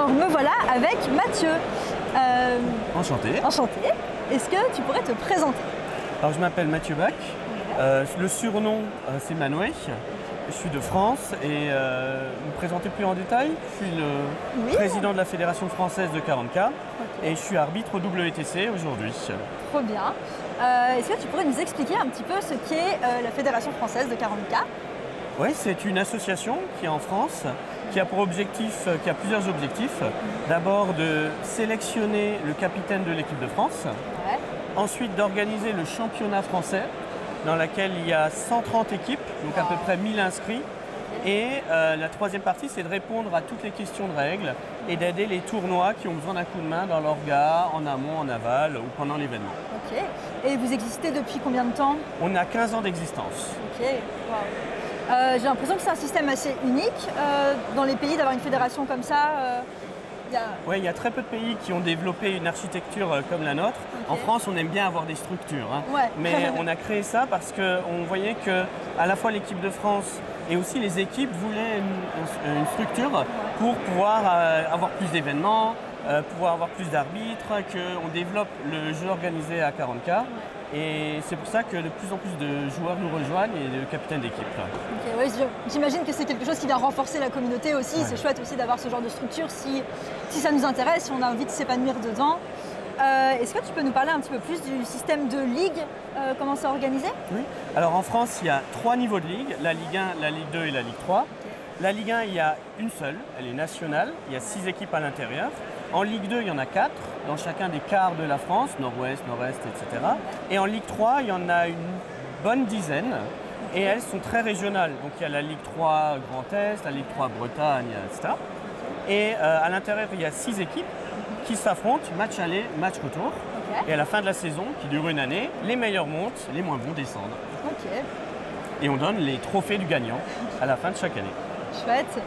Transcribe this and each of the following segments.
Alors me voilà avec Mathieu. Enchanté. Enchanté. Est-ce que tu pourrais te présenter? Alors je m'appelle Mathieu Bach. Le surnom c'est Manoué. Je suis de France et vous me présentez plus en détail. Je suis le président de la Fédération française de 40K et je suis arbitre au WTC aujourd'hui. Trop bien. Est-ce que tu pourrais nous expliquer un petit peu ce qu'est la Fédération française de 40K? Oui, c'est une association qui est en France, qui a pour objectif, qui a plusieurs objectifs. D'abord de sélectionner le capitaine de l'équipe de France. Ouais. Ensuite d'organiser le championnat français, dans lequel il y a 130 équipes, donc à peu près 1000 inscrits. Et la troisième partie, c'est de répondre à toutes les questions de règles et d'aider les tournois qui ont besoin d'un coup de main dans l'orga, en amont, en aval ou pendant l'événement. Ok. Et vous existez depuis combien de temps? On a 15 ans d'existence. Ok. Wow. J'ai l'impression que c'est un système assez unique dans les pays d'avoir une fédération comme ça. Oui, il y a très peu de pays qui ont développé une architecture comme la nôtre. Okay. En France, on aime bien avoir des structures. Hein. Ouais. Mais on a créé ça parce qu'on voyait que à la fois l'équipe de France et aussi les équipes voulaient une structure pour pouvoir avoir plus d'événements, pouvoir avoir plus d'arbitres, qu'on développe le jeu organisé à 40K. Ouais. Et c'est pour ça que de plus en plus de joueurs nous rejoignent et de capitaines d'équipe. Okay, ouais, j'imagine que c'est quelque chose qui vient renforcer la communauté aussi. Ouais. C'est chouette aussi d'avoir ce genre de structure si ça nous intéresse, si on a envie de s'épanouir dedans. Est-ce que tu peux nous parler un petit peu plus du système de ligue, comment c'est organisé? Oui. Alors en France, il y a 3 niveaux de ligue, la Ligue 1, la Ligue 2 et la Ligue 3. Okay. La Ligue 1, il y a une seule, elle est nationale, il y a 6 équipes à l'intérieur. En Ligue 2, il y en a 4, dans chacun des quarts de la France, nord-ouest, nord-est, etc. Et en Ligue 3, il y en a une bonne dizaine, et elles sont très régionales. Donc il y a la Ligue 3 Grand Est, la Ligue 3 Bretagne, etc. Et à l'intérieur, il y a 6 équipes qui s'affrontent, match aller, match retour. Okay. Et à la fin de la saison, qui dure une année, les meilleurs montent, les moins bons descendent. Okay. Et on donne les trophées du gagnant à la fin de chaque année. Chouette.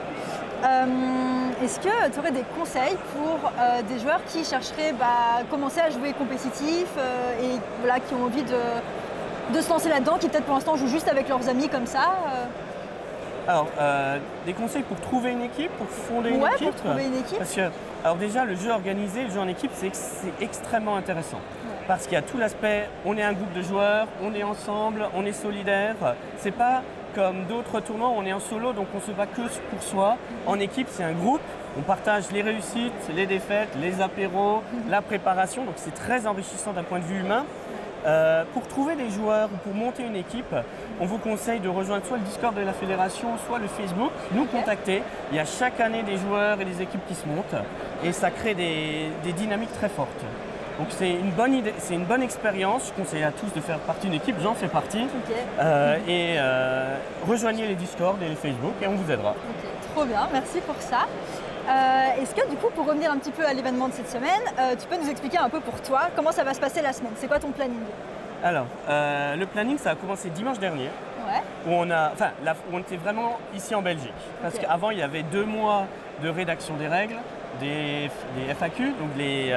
Est-ce que tu aurais des conseils pour des joueurs qui chercheraient commencer à jouer compétitif et voilà, qui ont envie de se lancer là-dedans, qui peut-être pour l'instant jouent juste avec leurs amis comme ça Alors, des conseils pour trouver une équipe, pour fonder une équipe? Pour trouver une équipe. Parce que, alors déjà, le jeu organisé, le jeu en équipe, c'est extrêmement intéressant. Ouais. Parce qu'il y a tout l'aspect, on est un groupe de joueurs, on est ensemble, on est solidaire. C'est pas comme d'autres tournois, on est en solo, donc on se bat que pour soi. En équipe, c'est un groupe, on partage les réussites, les défaites, les apéros, la préparation, donc c'est très enrichissant d'un point de vue humain. Pour trouver des joueurs ou pour monter une équipe, on vous conseille de rejoindre soit le Discord de la Fédération, soit le Facebook, nous contacter. Il y a chaque année des joueurs et des équipes qui se montent et ça crée des dynamiques très fortes. Donc c'est une bonne idée, c'est une bonne expérience. Je conseille à tous de faire partie d'une équipe, j'en fais partie. Okay. Rejoignez les Discord et les Facebook et on vous aidera. Okay. Trop bien, merci pour ça. Est-ce que du coup, pour revenir un petit peu à l'événement de cette semaine, tu peux nous expliquer un peu pour toi comment ça va se passer la semaine? C'est quoi ton planning? Alors, le planning, ça a commencé dimanche dernier, où on était vraiment ici en Belgique. Parce qu'avant, il y avait 2 mois de rédaction des règles, des FAQ, donc les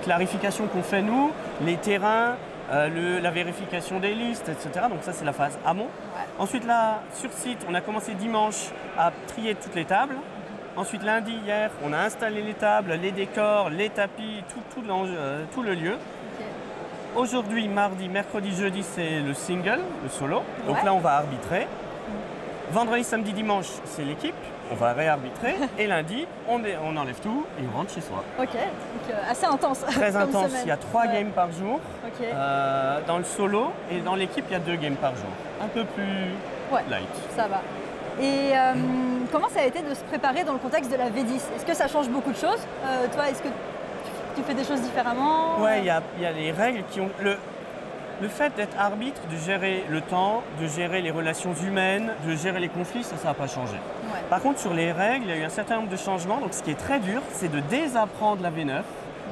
clarifications qu'on fait nous, les terrains, la vérification des listes, etc. Donc ça, c'est la phase amont. Ouais. Ensuite, là, sur site, on a commencé dimanche à trier toutes les tables. Ensuite, lundi, hier, on a installé les tables, les décors, les tapis, tout le lieu. Okay. Aujourd'hui, mardi, mercredi, jeudi, c'est le single, le solo. Donc là, on va arbitrer. Vendredi, samedi, dimanche, c'est l'équipe. On va réarbitrer. Et lundi, on enlève tout et on rentre chez soi. Ok, donc assez intense. Très intense. Il y a 3 games par jour. Okay. Dans le solo et dans l'équipe, il y a 2 games par jour. Un peu plus light. Ça va. Et comment ça a été de se préparer dans le contexte de la V10? Est-ce que ça change beaucoup de choses? Toi, est-ce que tu fais des choses différemment? Ouais, il y a les règles qui ont... Le fait d'être arbitre, de gérer le temps, de gérer les relations humaines, de gérer les conflits, ça n'a pas changé. Ouais. Par contre, sur les règles, il y a eu un certain nombre de changements. Donc, ce qui est très dur, c'est de désapprendre la V9,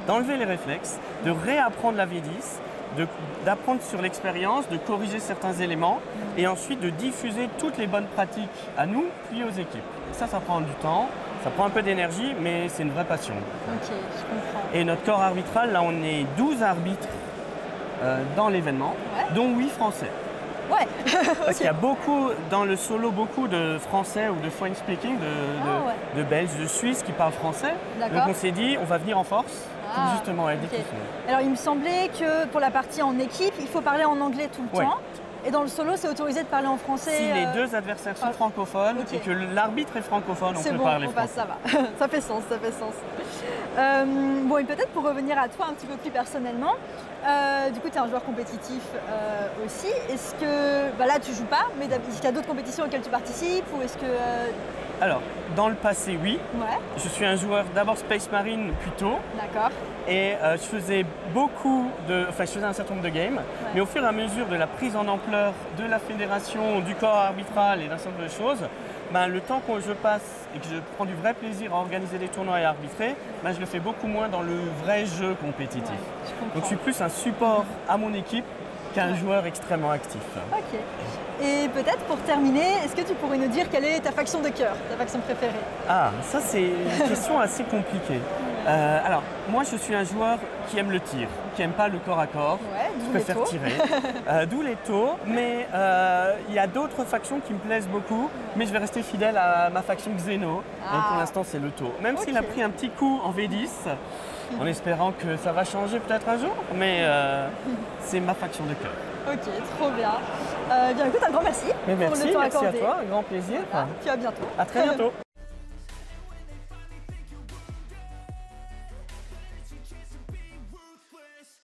d'enlever les réflexes, de réapprendre la V10, d'apprendre sur l'expérience, de corriger certains éléments et ensuite de diffuser toutes les bonnes pratiques à nous, puis aux équipes. Et ça prend du temps, ça prend un peu d'énergie, mais c'est une vraie passion. Ok, je comprends. Et notre corps arbitral, là, on est 12 arbitres dans l'événement, dont 8 Français. Ouais. Parce qu'il y a beaucoup, dans le solo, beaucoup de Français ou de French speaking, de Belges, de Suisses qui parlent français. Donc on s'est dit, on va venir en force pour justement aider tout le monde. Alors il me semblait que pour la partie en équipe, il faut parler en anglais tout le temps. Et dans le solo, c'est autorisé de parler en français. Si les deux adversaires sont francophones et que l'arbitre est francophone, on peut parler français. Ça va. Ça fait sens, ça fait sens. Bon, et peut-être pour revenir à toi un petit peu plus personnellement, du coup, tu es un joueur compétitif aussi. Est-ce que, là, tu joues pas, mais est-ce qu'il y a d'autres compétitions auxquelles tu participes ou est-ce que... Alors, dans le passé, oui. Ouais. Je suis un joueur d'abord Space Marine plutôt. D'accord. Et je faisais je faisais un certain nombre de games, mais au fur et à mesure de la prise en ampleur de la fédération, du corps arbitral et d'un certain nombre de choses, le temps que je passe et que je prends du vrai plaisir à organiser des tournois et à arbitrer, je le fais beaucoup moins dans le vrai jeu compétitif. Ouais, donc je suis plus un support à mon équipe qu'un joueur extrêmement actif. Ok. Et peut-être pour terminer, est-ce que tu pourrais nous dire quelle est ta faction de cœur, ta faction préférée? Ah, ça c'est une question assez compliquée. Alors, moi je suis un joueur qui aime le tir, qui n'aime pas le corps à corps, je préfère tirer, d'où les taux, mais il y a d'autres factions qui me plaisent beaucoup, mais je vais rester fidèle à ma faction Xeno, donc pour l'instant c'est le taux. Même s'il a pris un petit coup en V10, en espérant que ça va changer peut-être un jour, mais c'est ma faction de cœur. Ok, trop bien. Bien écoute, un grand merci pour le temps accordé. Merci à toi, un grand plaisir. Voilà, puis à bientôt. À très bientôt.